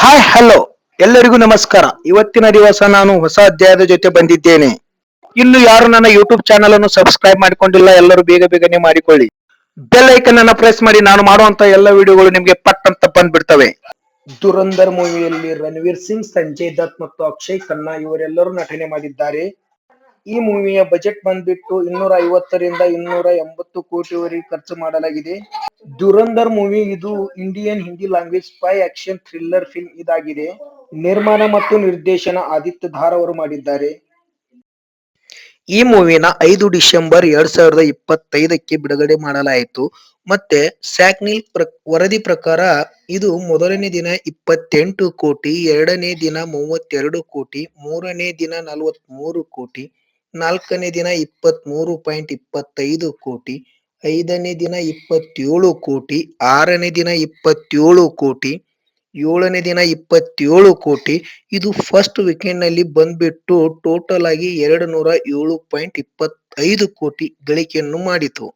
Hi hello ಎಲ್ಲರಿಗೂ ನಮಸ್ಕಾರ. ಇವತ್ತಿನ ದಿವಸ ನಾನು ಹೊಸ ಅಧ್ಯಾಯದ ಜೊತೆ ಬಂದಿದ್ದೇನೆ. ಇನ್ನು ಯಾರು ನನ್ನ ಯೂಟ್ಯೂಬ್ ಚಾನಲ್ ಅನ್ನು ಸಬ್ಸ್ಕ್ರೈಬ್ ಮಾಡಿಕೊಂಡಿಲ್ಲ, ಎಲ್ಲರೂ ಬೇಗ ಬೇಗನೆ ಮಾಡಿಕೊಳ್ಳಿ. ಬೆಲ್ ಐಕನ್ ಅನ್ನ ಪ್ರೆಸ್ ಮಾಡಿ, ನಾನು ಮಾಡುವಂತ ಎಲ್ಲ ವಿಡಿಯೋಗಳು ನಿಮಗೆ ಪಟ್ ಅಂತ ಬಂದ್ಬಿಡ್ತವೆ. ದುರಂದರ್ ಮೂವಿಯಲ್ಲಿ ರಣವೀರ್ ಸಿಂಗ್, ಸಂಜಯ್ ದತ್ ಮತ್ತು ಅಕ್ಷಯ್ ಖನ್ನಾ ಇವರೆಲ್ಲರೂ ನಟನೆ ಮಾಡಿದ್ದಾರೆ. ಈ ಮೂವಿಯ ಬಜೆಟ್ ಬಂದ್ಬಿಟ್ಟು 250 ರಿಂದ 280 ಕೋಟಿವರೆಗೆ ಖರ್ಚು ಮಾಡಲಾಗಿದೆ. ದುರಂದರ್ ಮೂವಿ ಇದು Indian Hindi language spy action thriller film ಇದಾಗಿದೆ. ನಿರ್ಮಾಣ ಮತ್ತು ನಿರ್ದೇಶನ ಆದಿತ್ಯ ಧಾರ್ ಅವರು ಮಾಡಿದ್ದಾರೆ. ಈ ಮೂವಿನ 5 ಡಿಸೆಂಬರ್ 2025ಕ್ಕೆ ಬಿಡುಗಡೆ ಮಾಡಲಾಯಿತು. ಮತ್ತೆ ಸ್ಯಾಕ್ನಿಲ್ ವರದಿ ಪ್ರಕಾರ ಇದು ಮೊದಲನೇ ದಿನ 28 ಕೋಟಿ, ಎರಡನೇ ದಿನ 32 ಕೋಟಿ, ಮೂರನೇ ದಿನ 43 ಕೋಟಿ, ನಾಲ್ಕನೇ ದಿನ 23.25 ಕೋಟಿ, ಐದನೇ ದಿನ 27 ಕೋಟಿ, ಆರನೇ ದಿನ 27 ಕೋಟಿ, ಏಳನೇ ದಿನ 27 ಕೋಟಿ. ಇದು ಫಸ್ಟ್ ವೀಕೆಂಡ್ ನಲ್ಲಿ ಬಂದ್ಬಿಟ್ಟು ಟೋಟಲ್ ಆಗಿ 207.25 ಕೋಟಿ ಗಳಿಕೆಯನ್ನು ಮಾಡಿತು.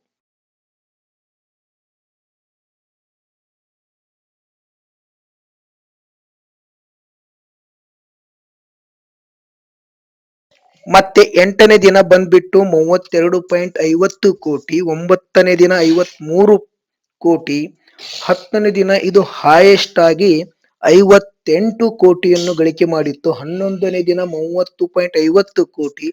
ಮತ್ತೆ ಎಂಟನೇ ದಿನ ಬಂದ್ಬಿಟ್ಟು 32.50 ಕೋಟಿ, ಒಂಬತ್ತನೇ ದಿನ 53 ಕೋಟಿ, ಹತ್ತನೇ ದಿನ ಇದು ಹೈಯೆಸ್ಟ್ ಆಗಿ 58 ಕೋಟಿಯನ್ನು ಗಳಿಕೆ ಮಾಡಿತ್ತು. 11ನೇ ದಿನ 30.50 ಕೋಟಿ,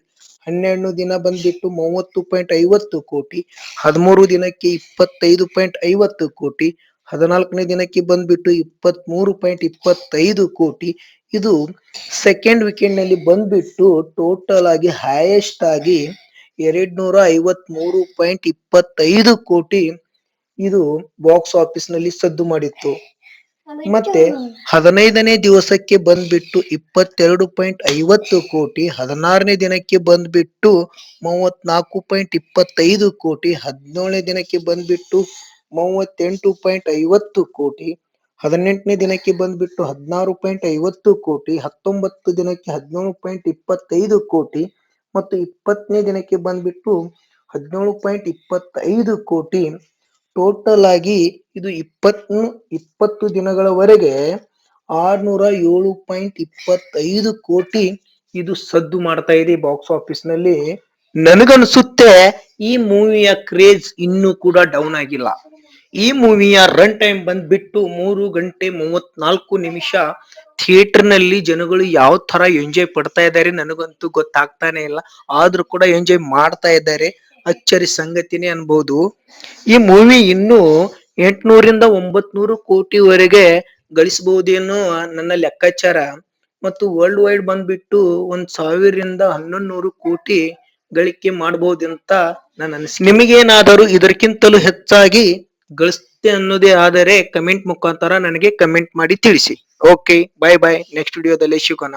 12 ದಿನ ಬಂದ್ಬಿಟ್ಟು 30.50 ಕೋಟಿ, 13 ದಿನಕ್ಕೆ 25.50 ಕೋಟಿ, 14ನೇ ದಿನಕ್ಕೆ ಬಂದ್ಬಿಟ್ಟು 23.25 ಕೋಟಿ. ಇದು ಸೆಕೆಂಡ್ ವೀಕೆಂಡ್ ನಲ್ಲಿ ಬಂದ್ಬಿಟ್ಟು ಟೋಟಲ್ ಆಗಿ ಹೈಯೆಸ್ಟ್ ಆಗಿ 253.25 ಕೋಟಿ ಇದು ಬಾಕ್ಸ್ ಆಫೀಸ್ ನಲ್ಲಿ ಸದ್ದು ಮಾಡಿತ್ತು. ಮತ್ತೆ 15ನೇ ದಿವಸಕ್ಕೆ ಬಂದ್ಬಿಟ್ಟು 22.50 ಕೋಟಿ, 16ನೇ ದಿನಕ್ಕೆ ಬಂದ್ಬಿಟ್ಟು 34.25 ಕೋಟಿ, 17ನೇ ದಿನಕ್ಕೆ ಬಂದ್ಬಿಟ್ಟು 38.50 ಕೋಟಿ, 18ನೇ ದಿನಕ್ಕೆ ಬಂದ್ಬಿಟ್ಟು 16.50 ಕೋಟಿ, 19 ದಿನಕ್ಕೆ 17.25 ಕೋಟಿ ಮತ್ತು 20ನೇ ದಿನಕ್ಕೆ ಬಂದ್ಬಿಟ್ಟು 17.25 ಕೋಟಿ. ಟೋಟಲ್ ಆಗಿ ಇದು 20 ದಿನಗಳವರೆಗೆ 607.25 ಕೋಟಿ ಇದು ಸದ್ದು ಮಾಡ್ತಾ ಇದೆ ಬಾಕ್ಸ್ ಆಫೀಸ್ ನಲ್ಲಿ. ನನಗನ್ಸುತ್ತೆ ಈ ಮೂವಿಯ ಕ್ರೇಜ್ ಇನ್ನೂ ಕೂಡ ಡೌನ್ ಆಗಿಲ್ಲ. ಈ ಮೂವಿಯ ರನ್ ಟೈಮ್ ಬಂದ್ಬಿಟ್ಟು 3 ಗಂಟೆ 34 ನಿಮಿಷ. ಥಿಯೇಟರ್ ನಲ್ಲಿ ಜನಗಳು ಯಾವ ತರ ಎಂಜಾಯ್ ಪಡ್ತಾ ಇದ್ದಾರೆ ನನಗಂತೂ ಗೊತ್ತಾಗ್ತಾನೆ ಇಲ್ಲ. ಆದ್ರೂ ಕೂಡ ಎಂಜಾಯ್ ಮಾಡ್ತಾ ಇದ್ದಾರೆ. ಅಚ್ಚರಿ ಸಂಗತಿನೇ ಅನ್ಬಹುದು. ಈ ಮೂವಿ ಇನ್ನು 800 ರಿಂದ 900 ಕೋಟಿವರೆಗೆ ಗಳಿಸಬಹುದೇನೋ ನನ್ನ ಲೆಕ್ಕಾಚಾರ. ಮತ್ತು ವರ್ಲ್ಡ್ ವೈಡ್ ಬಂದ್ಬಿಟ್ಟು 1000 ರಿಂದ 1100 ಕೋಟಿ ಗಳಿಕೆ ಮಾಡಬಹುದಂತ ನನ್ನ ಅನಿಸಿಕೆ. ನಿಮಗೇನಾದರೂ ಇದಕ್ಕಿಂತಲೂ ಹೆಚ್ಚಾಗಿ ಗಳಿಸುತ್ತೆ ಅನ್ನೋದೇ ಆದರೆ ಕಮೆಂಟ್ ಮುಖಾಂತರ ನನಗೆ ಕಮೆಂಟ್ ಮಾಡಿ ತಿಳಿಸಿ. Okay, bye bye. ನೆಕ್ಸ್ಟ್ ವಿಡಿಯೋದಲ್ಲಿ ಸಿಗೋಣ.